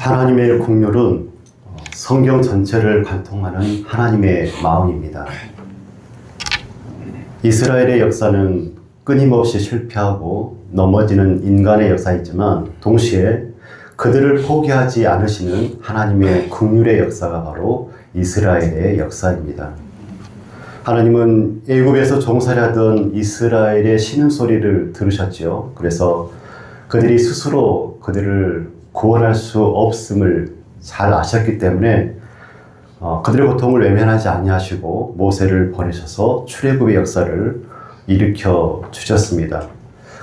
하나님의 국률은 성경 전체를 관통하는 하나님의 마음입니다. 이스라엘의 역사는 끊임없이 실패하고 넘어지는 인간의 역사이지만 동시에 그들을 포기하지 않으시는 하나님의 국률의 역사가 바로 이스라엘의 역사입니다. 하나님은 애굽에서 종살이하던 이스라엘의 신음소리를 들으셨지요. 그래서 그들이 스스로 그들을 구원할 수 없음을 잘 아셨기 때문에 그들의 고통을 외면하지 아니하시고 모세를 보내셔서 출애굽의 역사를 일으켜 주셨습니다.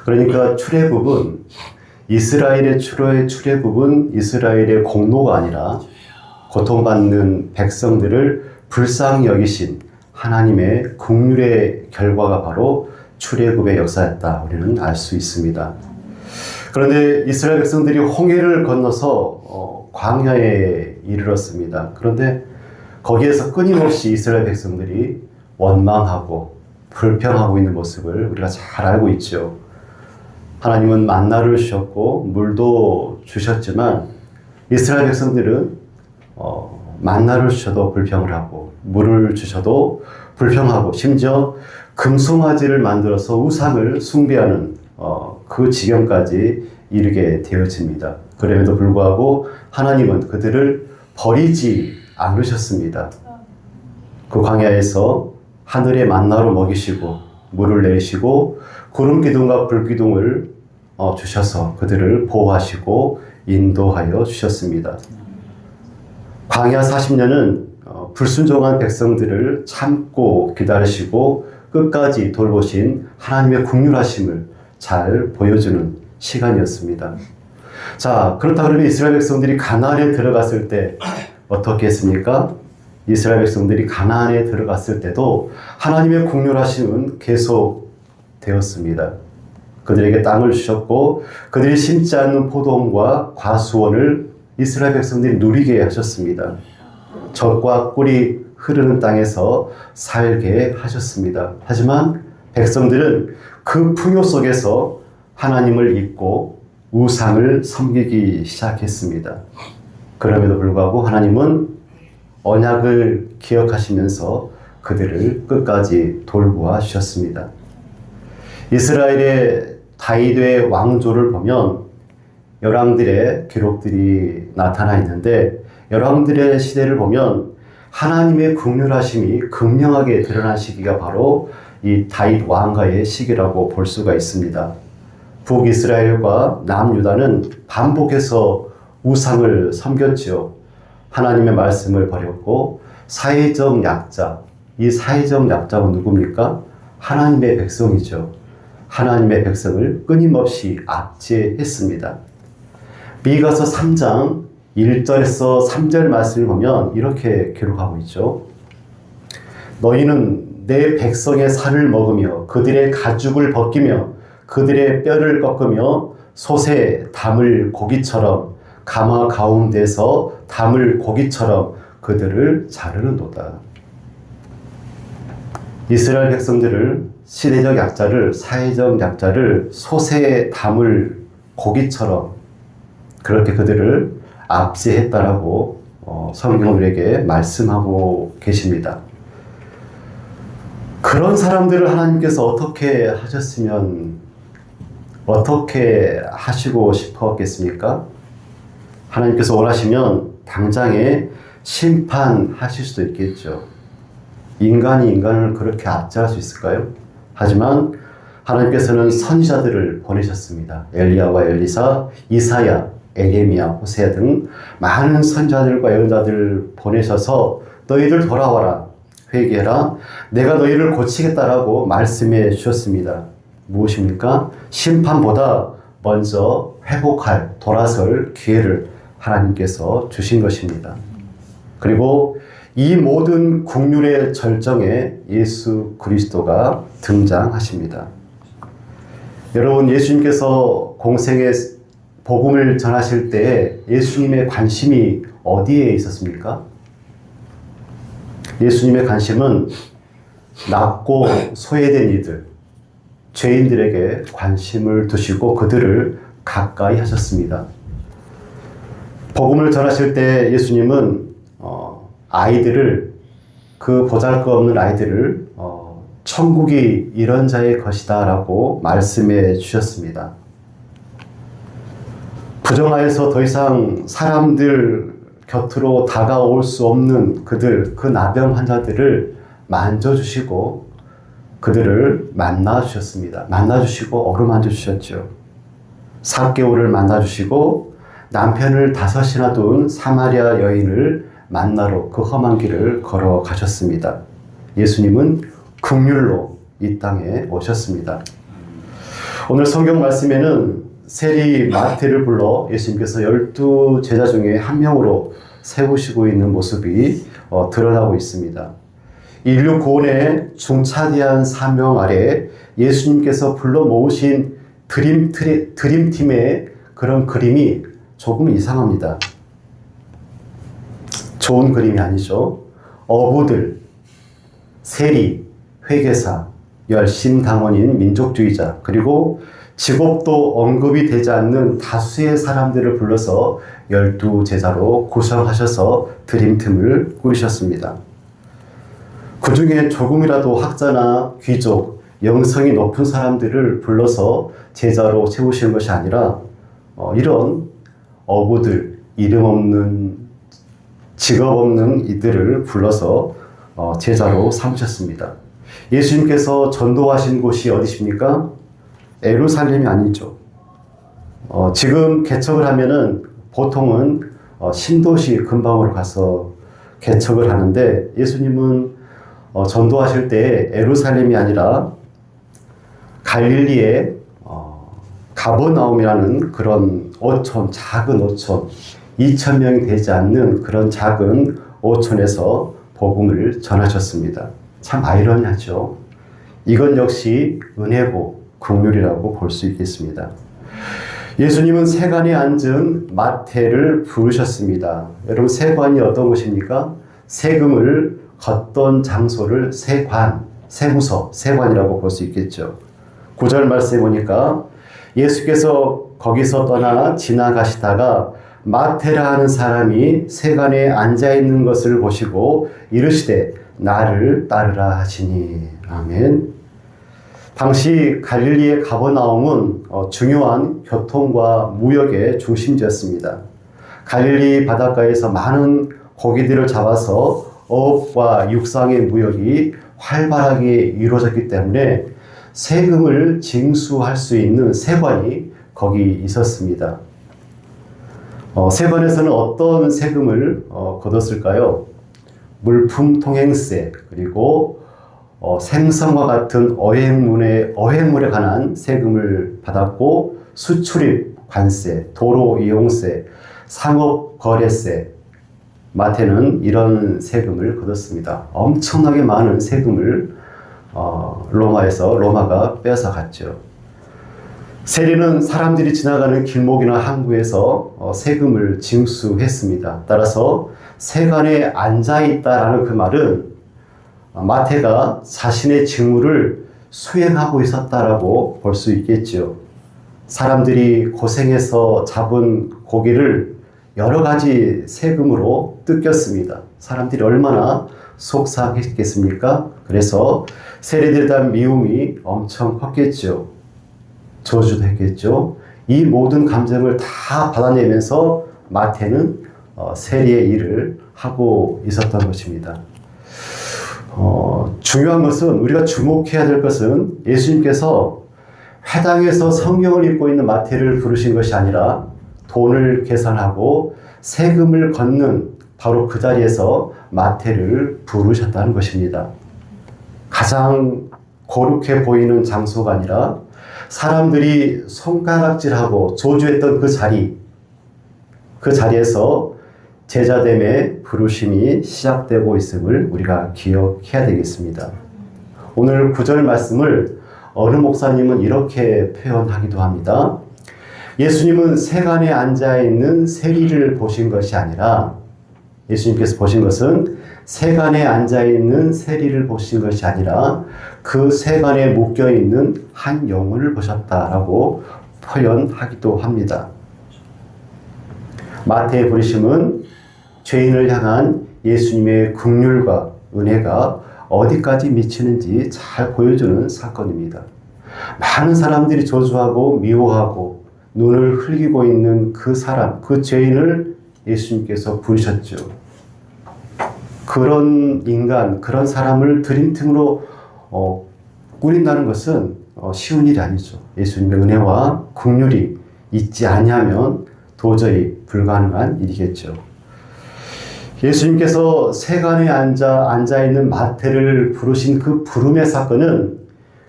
그러니까 출애굽은 이스라엘의 출애굽은 이스라엘의 공로가 아니라 고통받는 백성들을 불쌍히 여기신 하나님의 국률의 결과가 바로 출애굽의 역사였다. 우리는 알 수 있습니다. 그런데 이스라엘 백성들이 홍해를 건너서 광야에 이르렀습니다. 그런데 거기에서 끊임없이 이스라엘 백성들이 원망하고 불평하고 있는 모습을 우리가 잘 알고 있죠. 하나님은 만나를 주셨고 물도 주셨지만 이스라엘 백성들은 만나를 주셔도 불평을 하고 물을 주셔도 불평하고 심지어 금송아지를 만들어서 우상을 숭배하는 그 지경까지 이르게 되어집니다. 그럼에도 불구하고 하나님은 그들을 버리지 않으셨습니다. 그 광야에서 하늘의 만나로 먹이시고 물을 내리시고 구름 기둥과 불 기둥을 주셔서 그들을 보호하시고 인도하여 주셨습니다. 광야 40년은 불순종한 백성들을 참고 기다리시고 끝까지 돌보신 하나님의 국률하심을 잘 보여주는 시간이었습니다. 자, 그렇다 그러면 이스라엘 백성들이 가나안에 들어갔을 때 어떻게 했습니까? 이스라엘 백성들이 가나안에 들어갔을 때도 하나님의 국률하심은 계속 되었습니다. 그들에게 땅을 주셨고 그들이 심지 않는 포도원과 과수원을 이스라엘 백성들이 누리게 하셨습니다. 젖과 꿀이 흐르는 땅에서 살게 하셨습니다. 하지만 백성들은 그 풍요 속에서 하나님을 잊고 우상을 섬기기 시작했습니다. 그럼에도 불구하고 하나님은 언약을 기억하시면서 그들을 끝까지 돌보아 주셨습니다. 이스라엘의 다윗의 왕조를 보면 열왕들의 기록들이 나타나 있는데 열왕들의 시대를 보면 하나님의 국률하심이 극명하게 드러난 시기가 바로 이 다윗 왕가의 시기라고 볼 수가 있습니다. 북이스라엘과 남유다는 반복해서 우상을 섬겼지요. 하나님의 말씀을 버렸고 사회적 약자, 이 사회적 약자가 누굽니까? 하나님의 백성이죠. 하나님의 백성을 끊임없이 압제했습니다. 미가서 3장 1절에서 3절 말씀을 보면 이렇게 기록하고 있죠. 너희는 내 백성의 살을 먹으며 그들의 가죽을 벗기며 그들의 뼈를 꺾으며 솥에 담을 고기처럼 가마 가운데서 담을 고기처럼 그들을 자르는도다. 이스라엘 백성들을 시대적 약자를 사회적 약자를 솥에 담을 고기처럼 그렇게 그들을 압제했다라고 성경은 우리에게 말씀하고 계십니다. 그런 사람들을 하나님께서 어떻게 하시고 싶었겠습니까? 하나님께서 원하시면 당장에 심판하실 수도 있겠죠. 인간이 인간을 그렇게 압제할 수 있을까요? 하지만 하나님께서는 선지자들을 보내셨습니다. 엘리야와 엘리사, 이사야, 에레미야, 호세아 등 많은 선지자들과 예언자들을 보내셔서 너희들 돌아와라, 회개해라, 내가 너희를 고치겠다라고 말씀해 주셨습니다. 무엇입니까? 심판보다 먼저 회복할, 돌아설 기회를 하나님께서 주신 것입니다. 그리고 이 모든 국률의 절정에 예수 그리스도가 등장하십니다. 여러분, 예수님께서 공생의 복음을 전하실 때 예수님의 관심이 어디에 있었습니까? 예수님의 관심은 낮고 소외된 이들, 죄인들에게 관심을 두시고 그들을 가까이 하셨습니다. 복음을 전하실 때 예수님은 아이들을, 그 보잘것없는 아이들을 천국이 이런 자의 것이다 라고 말씀해 주셨습니다. 부정하여서 더 이상 사람들 곁으로 다가올 수 없는 그들, 그 나병 환자들을 만져주시고 그들을 만나주셨습니다. 만나주시고 어루만져 주셨죠. 삭개오를 만나주시고 남편을 5이나 둔 사마리아 여인을 만나러 그 험한 길을 걸어가셨습니다. 예수님은 긍휼로 이 땅에 오셨습니다. 오늘 성경 말씀에는 세리 마태를 불러 예수님께서 12 제자 중에 한 명으로 세우시고 있는 모습이 드러나고 있습니다. 인류 구원의 중차대한 사명 아래 예수님께서 불러 모으신 드림팀의 그런 그림이 조금 이상합니다. 좋은 그림이 아니죠. 어부들, 세리, 회계사, 열심당원인 민족주의자, 그리고 직업도 언급이 되지 않는 다수의 사람들을 불러서 12 제자로 구성하셔서 드림팀을 꾸리셨습니다. 그 중에 조금이라도 학자나 귀족, 영성이 높은 사람들을 불러서 제자로 세우신 것이 아니라 이런 어부들, 이름 없는, 직업 없는 이들을 불러서 제자로 삼으셨습니다. 예수님께서 전도하신 곳이 어디십니까? 예루살렘이 아니죠. 지금 개척을 하면은 보통은 신도시 근방으로 가서 개척을 하는데 예수님은 전도하실 때 예루살렘이 아니라 갈릴리의 가버나움이라는 그런 오촌, 작은 오촌, 2,000명이 되지 않는 그런 작은 오촌에서 복음을 전하셨습니다. 참 아이러니하죠. 이건 역시 은혜고 긍휼이라고 볼 수 있겠습니다. 예수님은 세관에 앉은 마태를 부르셨습니다. 여러분, 세관이 어떤 곳입니까? 세금을 걷던 장소를 세관, 세무서, 세관이라고 볼 수 있겠죠. 9절 말씀에 보니까 예수께서 거기서 떠나 지나가시다가 마태라 하는 사람이 세관에 앉아있는 것을 보시고 이르시되 나를 따르라 하시니. 아멘. 당시 갈릴리의 가버나움은 중요한 교통과 무역의 중심지였습니다. 갈릴리 바닷가에서 많은 고기들을 잡아서 어업과 육상의 무역이 활발하게 이루어졌기 때문에 세금을 징수할 수 있는 세관이 거기 있었습니다. 세관에서는 어떤 세금을 걷었을까요? 물품 통행세, 그리고 생선과 같은 어획물에 관한 세금을 받았고, 수출입 관세, 도로 이용세, 상업 거래세, 마태는 이런 세금을 걷었습니다. 엄청나게 많은 세금을 로마가 빼앗아 갔죠. 세리는 사람들이 지나가는 길목이나 항구에서 세금을 징수했습니다. 따라서 세관에 앉아있다라는 그 말은 마태가 자신의 직무를 수행하고 있었다라고 볼 수 있겠죠. 사람들이 고생해서 잡은 고기를 여러 가지 세금으로 뜯겼습니다. 사람들이 얼마나 속상했겠습니까? 그래서 세리들에 대한 미움이 엄청 컸겠죠. 저주도 했겠죠. 이 모든 감정을 다 받아내면서 마태는 세리의 일을 하고 있었던 것입니다. 중요한 것은, 우리가 주목해야 될 것은 예수님께서 회당에서 성경을 읽고 있는 마태를 부르신 것이 아니라 돈을 계산하고 세금을 걷는 바로 그 자리에서 마태를 부르셨다는 것입니다. 가장 거룩해 보이는 장소가 아니라 사람들이 손가락질하고 조주했던 그 자리에서 제자됨의 부르심이 시작되고 있음을 우리가 기억해야 되겠습니다. 오늘 9절 말씀을 어느 목사님은 이렇게 표현하기도 합니다. 예수님은 세관에 앉아있는 세리를 보신 것이 아니라, 예수님께서 보신 것은 세관에 앉아있는 세리를 보신 것이 아니라 그 세관에 묶여있는 한 영혼을 보셨다라고 표현하기도 합니다. 마태의 부르심은 죄인을 향한 예수님의 긍휼과 은혜가 어디까지 미치는지 잘 보여주는 사건입니다. 많은 사람들이 저주하고 미워하고 눈을 흘기고 있는 그 사람, 그 죄인을 예수님께서 부르셨죠. 그런 인간, 그런 사람을 드림팀으로 꾸린다는 것은 쉬운 일이 아니죠. 예수님의 은혜와 긍휼이 있지 아니하면 도저히 불가능한 일이겠죠. 예수님께서 세간에 앉아 있는 마태를 부르신 그 부름의 사건은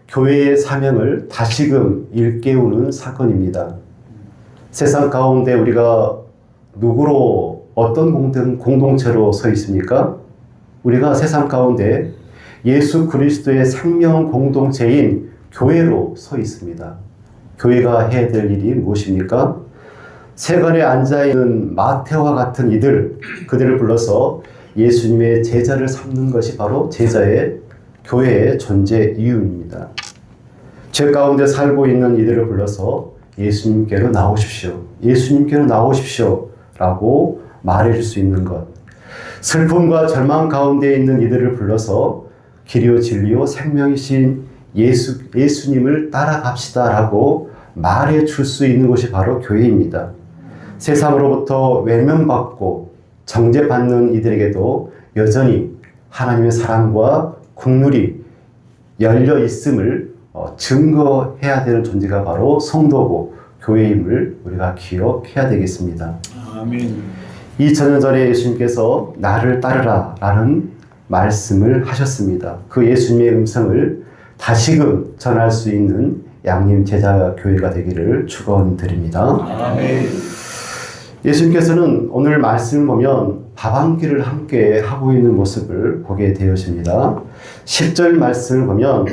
교회의 사명을 다시금 일깨우는 사건입니다. 세상 가운데 우리가 누구로 어떤 공동체로 서 있습니까? 우리가 세상 가운데 예수 그리스도의 생명 공동체인 교회로 서 있습니다. 교회가 해야 될 일이 무엇입니까? 세간에 앉아있는 마태와 같은 그들을 불러서 예수님의 제자를 삼는 것이 바로 교회의 존재 이유입니다. 죄 가운데 살고 있는 이들을 불러서 예수님께로 나오십시오. 예수님께로 나오십시오. 라고 말해줄 수 있는 것. 슬픔과 절망 가운데 있는 이들을 불러서 길이요 진리요 생명이신 예수님을 따라갑시다 라고 말해줄 수 있는 곳이 바로 교회입니다. 세상으로부터 외면받고 정죄받는 이들에게도 여전히 하나님의 사랑과 긍휼이 열려 있음을 증거해야 되는 존재가 바로 성도고 교회임을 우리가 기억해야 되겠습니다. 아멘. 2000년 전에 예수님께서 나를 따르라 라는 말씀을 하셨습니다. 그 예수님의 음성을 다시금 전할 수 있는 양림 제자 교회가 되기를 축원드립니다. 아멘. 예수님께서는 오늘 말씀을 보면 밥 한 끼를 함께 하고 있는 모습을 보게 되어집니다. 10절 말씀을 보면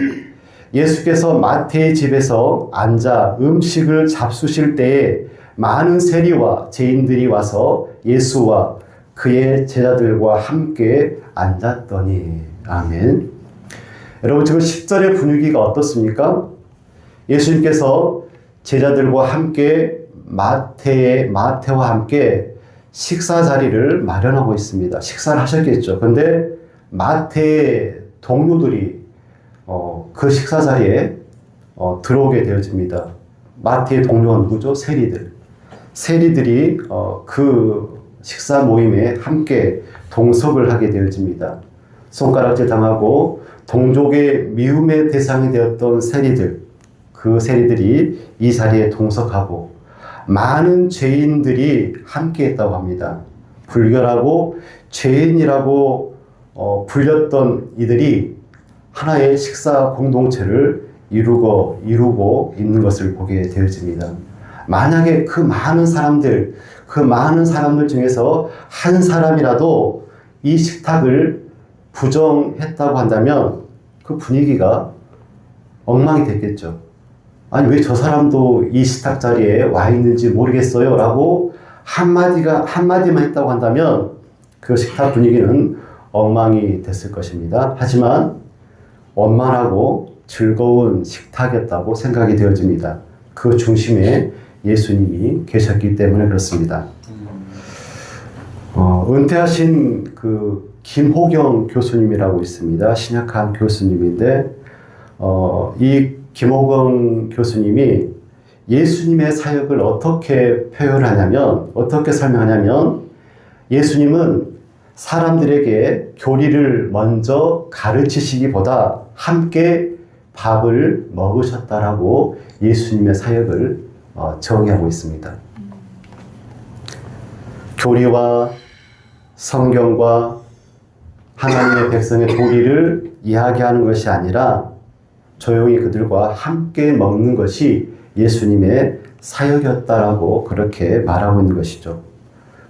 예수께서 마태의 집에서 앉아 음식을 잡수실 때에 많은 세리와 죄인들이 와서 예수와 그의 제자들과 함께 앉았더니. 아멘. 여러분 지금 10절의 분위기가 어떻습니까? 예수님께서 제자들과 함께 마태와 함께 식사 자리를 마련하고 있습니다. 식사를 하셨겠죠. 근데 마태의 동료들이 그 식사 자리에 들어오게 되어집니다. 마태의 동료가 누구죠? 세리들이 그 식사 모임에 함께 동석을 하게 되어집니다. 손가락질 당하고 동족의 미움의 대상이 되었던 그 세리들이 이 자리에 동석하고 많은 죄인들이 함께 했다고 합니다. 불결하고 죄인이라고 불렸던 이들이 하나의 식사 공동체를 이루고 있는 것을 보게 되어집니다. 만약에 그 많은 사람들 중에서 한 사람이라도 이 식탁을 부정했다고 한다면 그 분위기가 엉망이 됐겠죠. 아니 왜 저 사람도 이 식탁 자리에 와 있는지 모르겠어요 라고 한마디만 했다고 한다면 그 식탁 분위기는 엉망이 됐을 것입니다. 하지만 원만하고 즐거운 식탁이었다고 생각이 되어집니다. 그 중심에 예수님이 계셨기 때문에 그렇습니다. 은퇴하신 그 김호경 교수님이라고 있습니다. 신약한 교수님인데 이 김호경 교수님이 예수님의 사역을 어떻게 어떻게 설명하냐면 예수님은 사람들에게 교리를 먼저 가르치시기보다 함께 밥을 먹으셨다라고 예수님의 사역을 정의하고 있습니다. 교리와 성경과 하나님의 백성의 도리를 이야기하는 것이 아니라 조용히 그들과 함께 먹는 것이 예수님의 사역이었다라고 그렇게 말하고 있는 것이죠.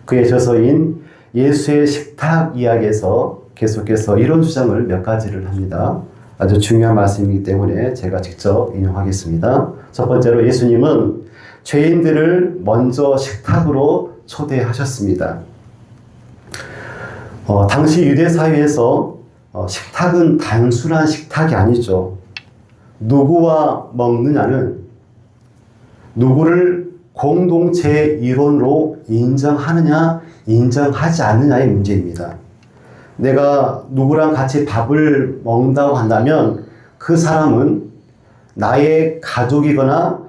그의 저서인 예수의 식탁 이야기에서 계속해서 이런 주장을 몇 가지를 합니다. 아주 중요한 말씀이기 때문에 제가 직접 인용하겠습니다. 첫 번째로 예수님은 죄인들을 먼저 식탁으로 초대하셨습니다. 당시 유대 사회에서 식탁은 단순한 식탁이 아니죠. 누구와 먹느냐는 누구를 공동체의 일원으로 인정하느냐, 인정하지 않느냐의 문제입니다. 내가 누구랑 같이 밥을 먹는다고 한다면 그 사람은 나의 가족이거나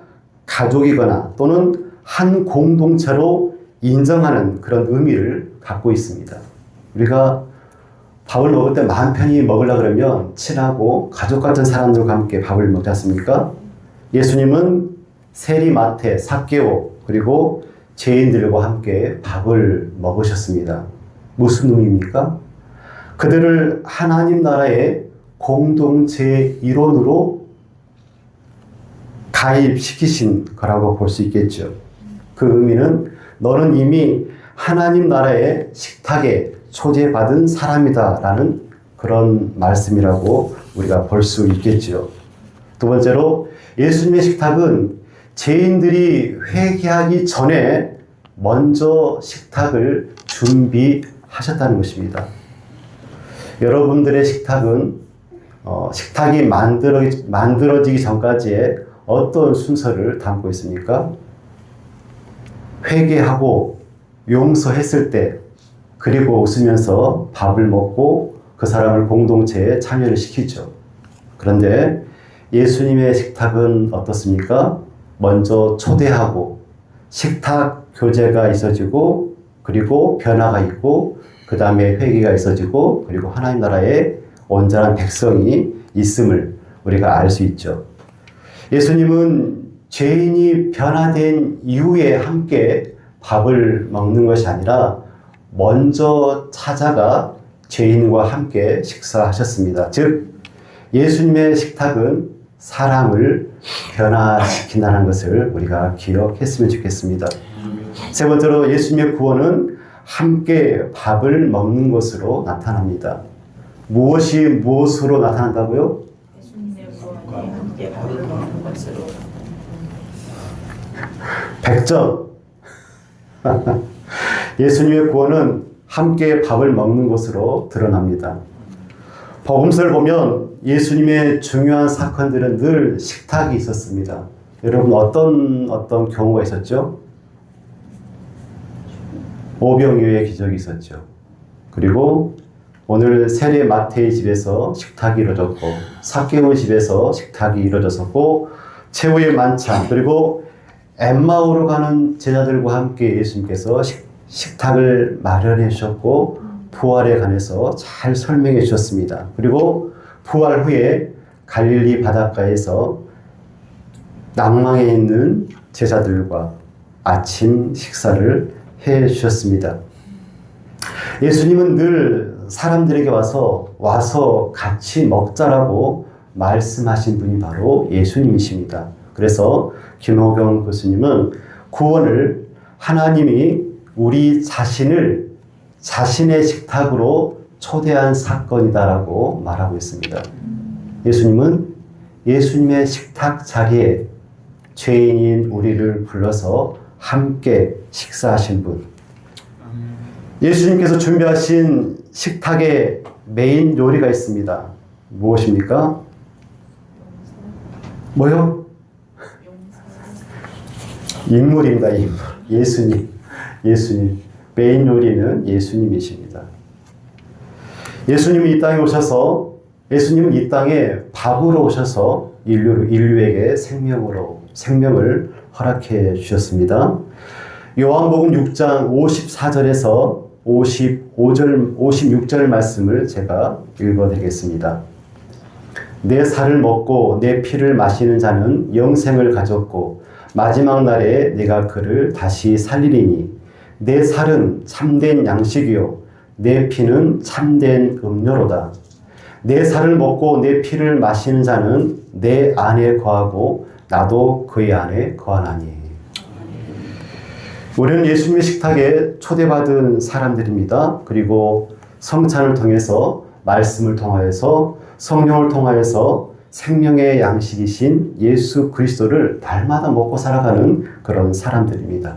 또는 한 공동체로 인정하는 그런 의미를 갖고 있습니다. 우리가 밥을 먹을 때 마음 편히 먹으려고 그러면 친하고 가족 같은 사람들과 함께 밥을 먹지 않습니까? 예수님은 세리 마태, 삭개오 그리고 죄인들과 함께 밥을 먹으셨습니다. 무슨 의미입니까? 그들을 하나님 나라의 공동체의 일원으로 가입시키신 거라고 볼 수 있겠죠. 그 의미는 너는 이미 하나님 나라의 식탁에 초대받은 사람이다 라는 그런 말씀이라고 우리가 볼 수 있겠죠. 두 번째로 예수님의 식탁은 죄인들이 회개하기 전에 먼저 식탁을 준비하셨다는 것입니다. 여러분들의 식탁은 식탁이 만들어지기 전까지의 어떤 순서를 담고 있습니까? 회개하고 용서했을 때 그리고 웃으면서 밥을 먹고 그 사람을 공동체에 참여를 시키죠. 그런데 예수님의 식탁은 어떻습니까? 먼저 초대하고 식탁 교제가 있어지고 그리고 변화가 있고 그 다음에 회개가 있어지고 그리고 하나님 나라의 온전한 백성이 있음을 우리가 알 수 있죠. 예수님은 죄인이 변화된 이후에 함께 밥을 먹는 것이 아니라 먼저 찾아가 죄인과 함께 식사하셨습니다. 즉 예수님의 식탁은 사람을 변화시킨다는 것을 우리가 기억했으면 좋겠습니다. 세 번째로 예수님의 구원은 함께 밥을 먹는 것으로 나타납니다. 무엇이 무엇으로 나타난다고요? 예수님의 구원이 함께 밥을 먹는 것으로. 100점. 예수님의 구원은 함께 밥을 먹는 것으로 드러납니다. 복음서를 보면 예수님의 중요한 사건들은 늘 식탁이 있었습니다. 여러분 어떤 경우가 있었죠? 오병이어의 기적이 있었죠. 그리고 오늘 세례 마태의 집에서 식탁이 이루어졌고 삭개오 집에서 식탁이 이루어졌었고 최후의 만찬 그리고 엠마오로 가는 제자들과 함께 예수님께서 식탁을 마련해 주셨고 부활에 관해서 잘 설명해 주셨습니다. 그리고 부활 후에 갈릴리 바닷가에서 낭망해 있는 제자들과 아침 식사를 해 주셨습니다. 예수님은 늘 사람들에게 와서 같이 먹자라고 말씀하신 분이 바로 예수님이십니다. 그래서 김호경 교수님은 구원을 하나님이 우리 자신을 자신의 식탁으로 초대한 사건이다라고 말하고 있습니다. 예수님은 예수님의 식탁 자리에 죄인인 우리를 불러서 함께 식사하신 분. 예수님께서 준비하신 식탁에 메인 요리가 있습니다. 무엇입니까? 뭐요? 인물입니다. 인물. 예수님. 메인 요리는 예수님이십니다. 예수님은 이 땅에 밥으로 오셔서 인류에게 생명을 허락해 주셨습니다. 요한복음 6장 54절에서 56절 말씀을 제가 읽어드리겠습니다. 내 살을 먹고 내 피를 마시는 자는 영생을 가졌고 마지막 날에 내가 그를 다시 살리리니 내 살은 참된 양식이요 내 피는 참된 음료로다. 내 살을 먹고 내 피를 마시는 자는 내 안에 거하고 나도 그의 안에 거하나니. 우리는 예수님의 식탁에 초대받은 사람들입니다. 그리고 성찬을 통해서 말씀을 통하여서 성령을 통하여서 생명의 양식이신 예수 그리스도를 날마다 먹고 살아가는 그런 사람들입니다.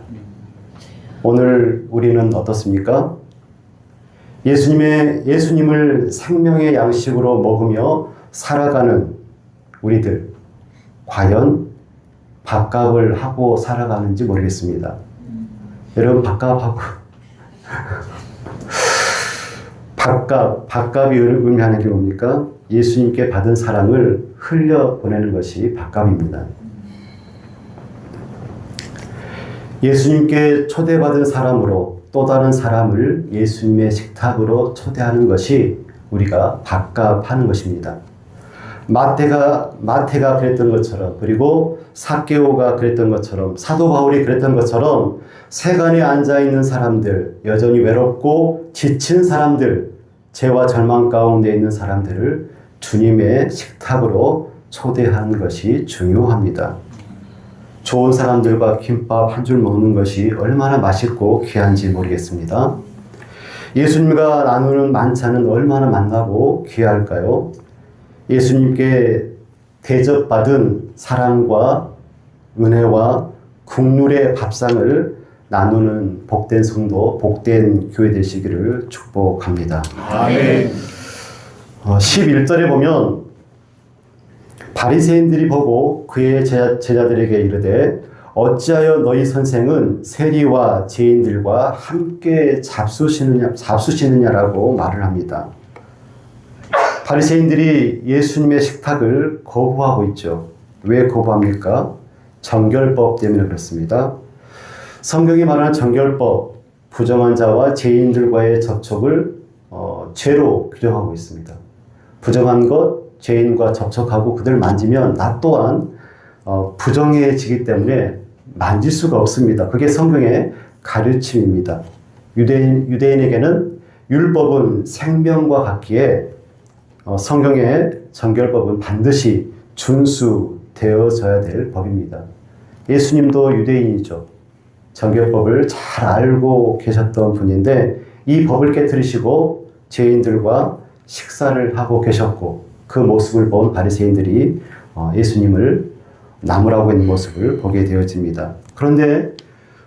오늘 우리는 어떻습니까? 예수님을 생명의 양식으로 먹으며 살아가는 우리들, 과연 밥값을 하고 살아가는지 모르겠습니다. 여러분 밥값하고 밥값이 의미하는 게 뭡니까? 예수님께 받은 사랑을 흘려보내는 것이 밥값입니다. 예수님께 초대받은 사람으로 또 다른 사람을 예수님의 식탁으로 초대하는 것이 우리가 밥값하는 것입니다. 마태가 그랬던 것처럼, 그리고 삭개오가 그랬던 것처럼, 사도 바울이 그랬던 것처럼 세간에 앉아있는 사람들, 여전히 외롭고 지친 사람들, 죄와 절망 가운데 있는 사람들을 주님의 식탁으로 초대하는 것이 중요합니다. 좋은 사람들과 김밥 한 줄 먹는 것이 얼마나 맛있고 귀한지 모르겠습니다. 예수님과 나누는 만찬은 얼마나 만나고 귀할까요? 예수님께 대접받은 사랑과 은혜와 국률의 밥상을 나누는 복된 성도, 복된 교회 되시기를 축복합니다. 아멘. 11절에 보면 바리새인들이 보고 그의 제자들에게 이르되 어찌하여 너희 선생은 세리와 죄인들과 함께 잡수시느냐라고 말을 합니다. 바리새인들이 예수님의 식탁을 거부하고 있죠. 왜 거부합니까? 정결법 때문에 그렇습니다. 성경이 말하는 정결법, 부정한 자와 죄인들과의 접촉을 죄로 규정하고 있습니다. 부정한 것, 죄인과 접촉하고 그들을 만지면 나 또한 부정해지기 때문에 만질 수가 없습니다. 그게 성경의 가르침입니다. 유대인에게는 율법은 생명과 같기에 성경의 정결법은 반드시 준수되어져야 될 법입니다. 예수님도 유대인이죠. 정결법을 잘 알고 계셨던 분인데 이 법을 깨뜨리시고 죄인들과 식사를 하고 계셨고 그 모습을 본 바리새인들이 예수님을 나무라고 있는 모습을 보게 되어집니다. 그런데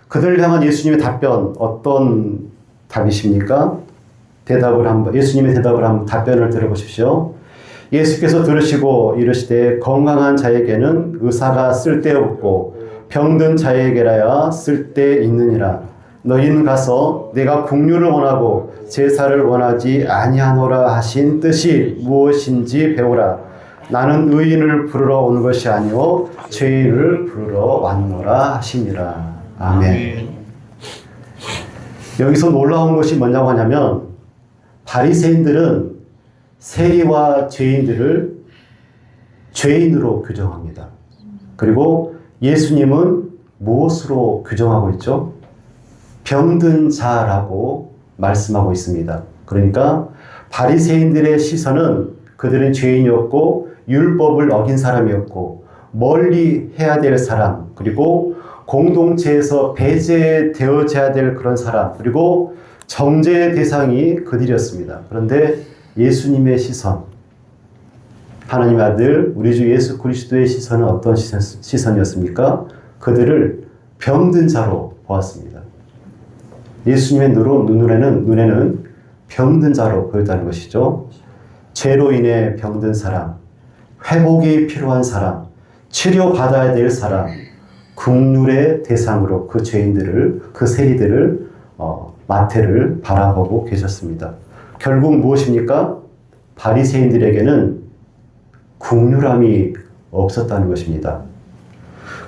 그들을 향한 예수님의 답변 어떤 답이십니까? 예수님의 대답을 한번 답변을 들어보십시오. 예수께서 들으시고 이르시되 건강한 자에게는 의사가 쓸데없고 병든 자에게라야 쓸데있느니라. 너희는 가서 내가 국류를 원하고 제사를 원하지 아니하노라 하신 뜻이 무엇인지 배우라. 나는 의인을 부르러 온 것이 아니오 죄인을 부르러 왔노라 하시니라. 아멘. 여기서 놀라운 것이 뭐냐고 하냐면 바리새인들은 세리와 죄인들을 죄인으로 규정합니다. 그리고 예수님은 무엇으로 규정하고 있죠? 병든 자라고 말씀하고 있습니다. 그러니까 바리새인들의 시선은 그들은 죄인이었고 율법을 어긴 사람이었고 멀리 해야 될 사람, 그리고 공동체에서 배제되어져야 될 그런 사람, 그리고 정죄의 대상이 그들이었습니다. 그런데 예수님의 시선, 하나님의 아들 우리 주 예수 그리스도의 시선은 어떤 시선이었습니까? 그들을 병든 자로 보았습니다. 예수님의 눈에는 병든 자로 보였다는 것이죠. 죄로 인해 병든 사람, 회복이 필요한 사람, 치료받아야 될 사람, 국률의 대상으로 그 죄인들을, 그 세리들을 마태를 바라보고 계셨습니다. 결국 무엇입니까? 바리새인들에게는 국률함이 없었다는 것입니다.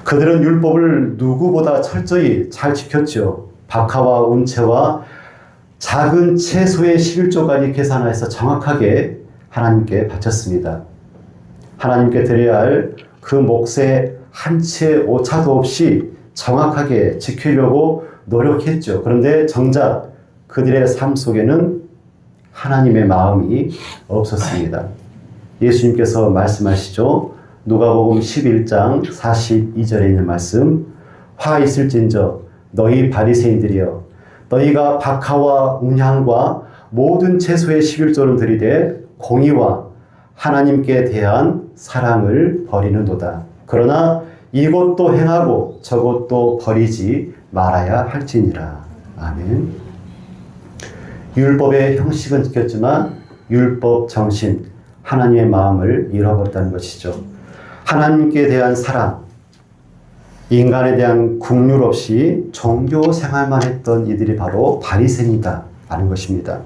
그들은 율법을 누구보다 철저히 잘 지켰죠. 박하와 운채와 작은 채소의 11조까지 계산해서 정확하게 하나님께 바쳤습니다. 하나님께 드려야 할 그 몫의 한 채 오차도 없이 정확하게 지키려고 노력했죠. 그런데 정작 그들의 삶 속에는 하나님의 마음이 없었습니다. 예수님께서 말씀하시죠. 누가복음 11장 42절에 있는 말씀. 화 있을진저 너희 바리새인들이여 너희가 박하와 운향과 모든 채소의 11조는 들이되 공의와 하나님께 대한 사랑을 버리는도다. 그러나 이것도 행하고 저것도 버리지 말아야 할지니라. 아멘. 율법의 형식은 지켰지만 율법 정신, 하나님의 마음을 잃어버렸다는 것이죠. 하나님께 대한 사랑, 인간에 대한 국률 없이 종교 생활만 했던 이들이 바로 바리새인이다 라는 것입니다.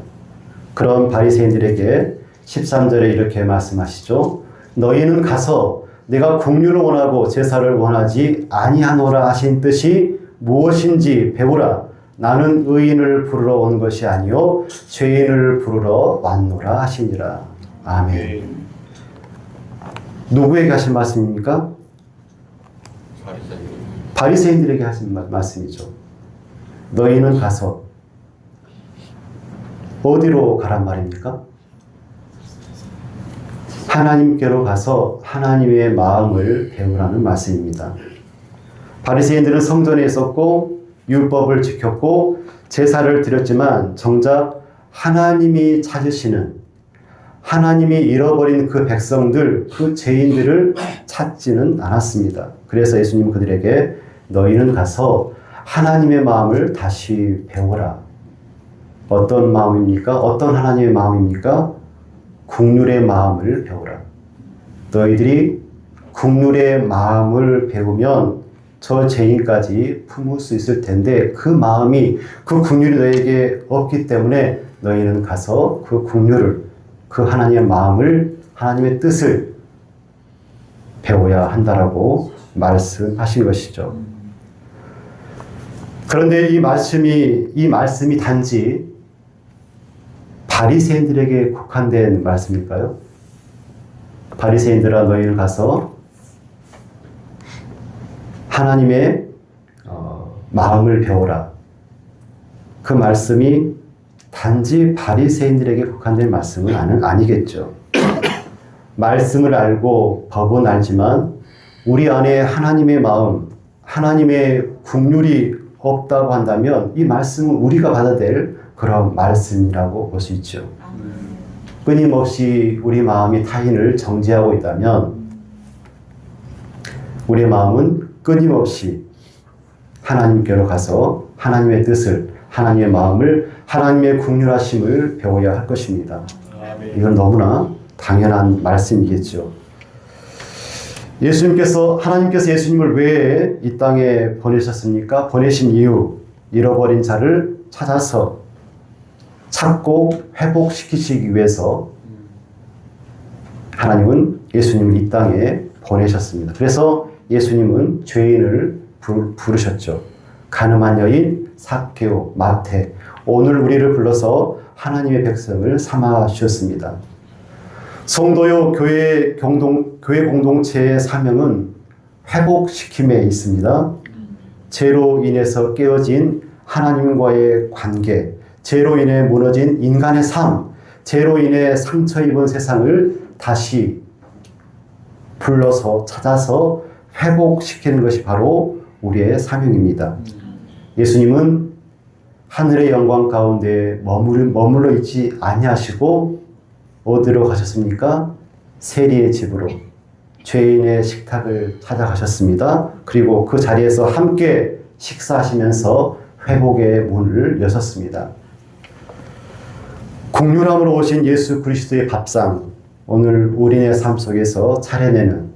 그런 바리새인들에게 13절에 이렇게 말씀하시죠. 너희는 가서 내가 국률을 원하고 제사를 원하지 아니하노라 하신 뜻이 무엇인지 배우라. 나는 의인을 부르러 온 것이 아니요 죄인을 부르러 왔노라 하시니라. 아멘. 누구에게 하신 말씀입니까? 바리새인들에게 하신 말씀이죠. 너희는 가서 어디로 가란 말입니까? 하나님께로 가서 하나님의 마음을 배우라는 말씀입니다. 바리새인들은 성전에 있었고 율법을 지켰고 제사를 드렸지만 정작 하나님이 찾으시는, 하나님이 잃어버린 그 백성들, 그 죄인들을 찾지는 않았습니다. 그래서 예수님은 그들에게 너희는 가서 하나님의 마음을 다시 배워라. 어떤 마음입니까? 어떤 하나님의 마음입니까? 국률의 마음을 배우라. 너희들이 국률의 마음을 배우면 저 죄인까지 품을 수 있을 텐데 그 마음이, 그 국률이 너에게 없기 때문에 너희는 가서 그 국률을, 그 하나님의 마음을, 하나님의 뜻을 배워야 한다라고 말씀하신 것이죠. 그런데 이 말씀이 단지 바리새인들에게 국한된 말씀일까요? 바리새인들아 너희는 가서 하나님의 마음을 배워라. 그 말씀이 단지 바리새인들에게 국한된 말씀은 아니겠죠. 말씀을 알고 법은 알지만 우리 안에 하나님의 마음, 하나님의 국률이 없다고 한다면 이 말씀은 우리가 받아야 될 그런 말씀이라고 볼 수 있죠. 끊임없이 우리 마음이 타인을 정죄하고 있다면 우리의 마음은 끊임없이 하나님께로 가서 하나님의 뜻을, 하나님의 마음을, 하나님의 국률하심을 배워야 할 것입니다. 이건 너무나 당연한 말씀이겠죠. 하나님께서 예수님을 왜 이 땅에 보내셨습니까? 보내신 이유, 잃어버린 자를 찾고 회복시키시기 위해서 하나님은 예수님을 이 땅에 보내셨습니다. 그래서 예수님은 죄인을 부르셨죠. 가늠한 여인, 삭개오, 마태, 오늘 우리를 불러서 하나님의 백성을 삼아 주셨습니다. 성도요 교회 공동체의 사명은 회복시킴에 있습니다. 죄로 인해서 깨어진 하나님과의 관계, 죄로 인해 무너진 인간의 삶, 죄로 인해 상처 입은 세상을 다시 불러서 찾아서 회복시키는 것이 바로 우리의 사명입니다. 예수님은 하늘의 영광 가운데 머물러 있지 아니하시고 어디로 가셨습니까? 세리의 집으로, 죄인의 식탁을 찾아가셨습니다. 그리고 그 자리에서 함께 식사하시면서 회복의 문을 여셨습니다. 국률함으로 오신 예수 그리스도의 밥상, 오늘 우리의 삶 속에서 차려내는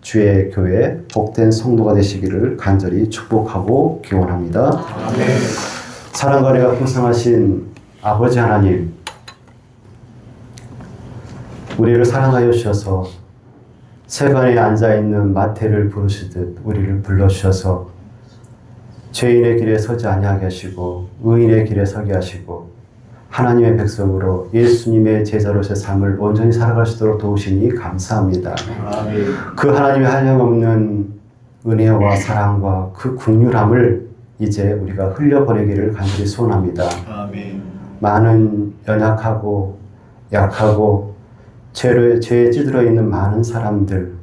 주의 교회 복된 성도가 되시기를 간절히 축복하고 기원합니다. 아멘. 사랑과 은혜가 풍성하신 아버지 하나님, 우리를 사랑하여 주셔서 세간에 앉아있는 마태를 부르시듯 우리를 불러주셔서 죄인의 길에 서지 아니하게 하시고 의인의 길에 서게 하시고 하나님의 백성으로 예수님의 제자로서의 삶을 온전히 살아갈 수 있도록 도우시니 감사합니다. 아멘. 그 하나님의 한량없는 은혜와 사랑과 그 국률함을 이제 우리가 흘려보내기를 간절히 소원합니다. 아멘. 많은 연약하고 약하고 죄에 찌들어 있는 많은 사람들,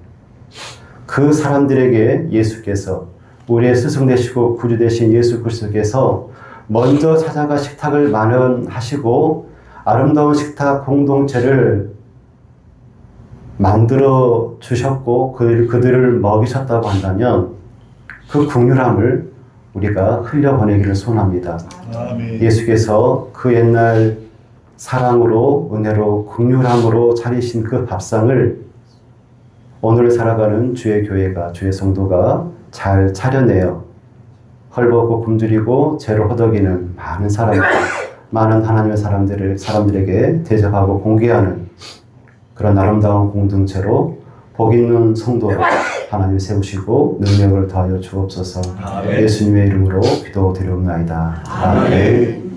그 사람들에게 예수께서, 우리의 스승 되시고 구주 되신 예수 그리스도께서 먼저 찾아가 식탁을 마련하시고 아름다운 식탁 공동체를 만들어 주셨고 그들을 먹이셨다고 한다면 그 국률함을 우리가 흘려보내기를 소원합니다. 아멘. 예수께서 그 옛날 사랑으로, 은혜로, 국률함으로 차리신 그 밥상을 오늘 살아가는 주의 교회가, 주의 성도가 잘 차려내어 헐벗고 굶주리고 죄로 허덕이는 많은 사람들, 많은 하나님의 사람들에게 대접하고 공개하는 그런 아름다운 공동체로 복 있는 성도로 하나님 세우시고 능력을 더하여 주옵소서. 예수님의 이름으로 기도드리옵나이다. 아멘.